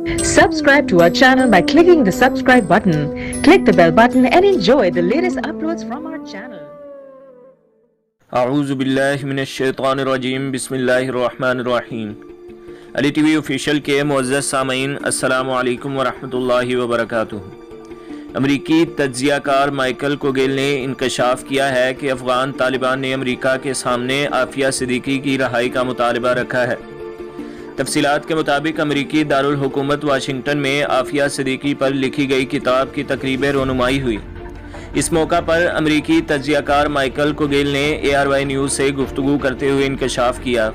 Subscribe to our channel by clicking the subscribe button. Click the bell button and enjoy the latest uploads from our channel. अऊज़ु बिल्लाहि मिनश्शैतानिर्रजीम बिस्मिल्लाहिर्रहमानिर्रहीम। Ali TV official के मुअज़्ज़ज़ सामीन अस्सलामु अलैकुम वरहमतुल्लाहि वबरकातुहू। अमरीकी तज्ज़ियाकार माइकल कोगेल ने इंकशाफ किया है कि अफ़गान तालिबान ने अमरीका के सामने आफिया सिद्दीकी की रहाई का मुतालबा रखा है। तफसीलात के मुताबिक अमरीकी दारुल हुकूमत वाशिंगटन में आफिया सिद्दीकी पर लिखी गई किताब की तकरीब रोनुमाई हुई। इस मौका पर अमरीकी तज्ज़ियाकार माइकल कोगेल ने ARY न्यूज़ से गुफ्तगू करते हुए इंकशाफ किया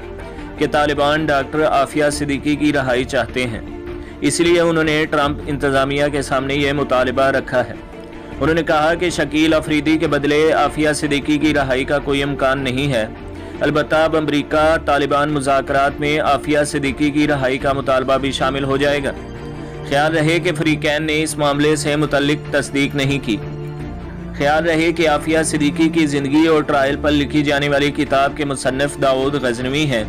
कि तालिबान डॉक्टर आफिया सिद्दीकी की रहाई चाहते हैं, इसलिए उन्होंने ट्रंप इंतज़ामिया के सामने यह मुतालबा रखा है। उन्होंने कहा कि शकील अफरीदी के बदले आफिया सिद्दीकी की रहाई का कोई इम्कान नहीं है। अलबत्ता अब अमरीका तालिबान मुज़ाकरात में आफिया सिद्दीकी की रहाई का मुतालबा भी शामिल हो जाएगा। ख्याल रहे कि फ़रीक़ैन ने इस मामले से मुतल्लिक़ तस्दीक नहीं की। ख्याल रहे कि आफिया सिद्दीकी की ज़िंदगी और ट्रायल पर लिखी जाने वाली किताब के मुसन्निफ़ दाऊद गज़नवी हैं।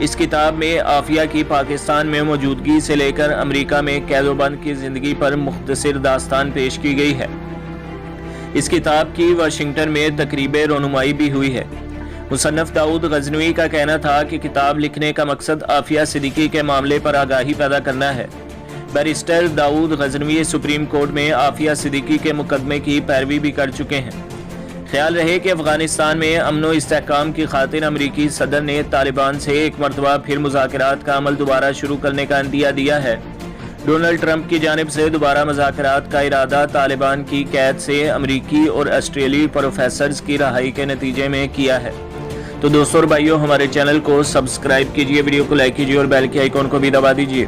इस किताब में आफिया की पाकिस्तान में मौजूदगी से लेकर अमरीका में कैदोबंद की ज़िंदगी पर मुख्तसर दास्तान पेश की गई है। इस किताब की वाशिंगटन में तकरीब रोनुमाई भी हुई है। मुसन्निफ़ दाऊद गज़नवी का कहना था कि किताब लिखने का मकसद आफिया सिद्दीकी के मामले पर आगाही पैदा करना है। Barrister Daud Ghaznavi supreme court में आफिया सिद्दीकी के मुकदमे की पैरवी भी कर चुके हैं। ख्याल रहे कि अफगानिस्तान में अमन व इस्तेहकाम की खातिर अमरीकी सदर ने तालिबान से एक मरतबा फिर मुज़ाकरात का अमल दोबारा शुरू करने का इंदिया दिया है। डोनाल्ड ट्रंप की जानिब से दोबारा मुज़ाकरात का इरादा तालिबान की कैद से अमरीकी और ऑस्ट्रेलियाई प्रोफेसर्स की रहाई के नतीजे में किया है। तो दोस्तों और भाइयों, हमारे चैनल को सब्सक्राइब कीजिए, वीडियो को लाइक कीजिए और बेल के आइकॉन को भी दबा दीजिए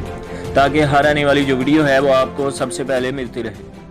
ताकि हर आने वाली जो वीडियो है वो आपको सबसे पहले मिलती रहे।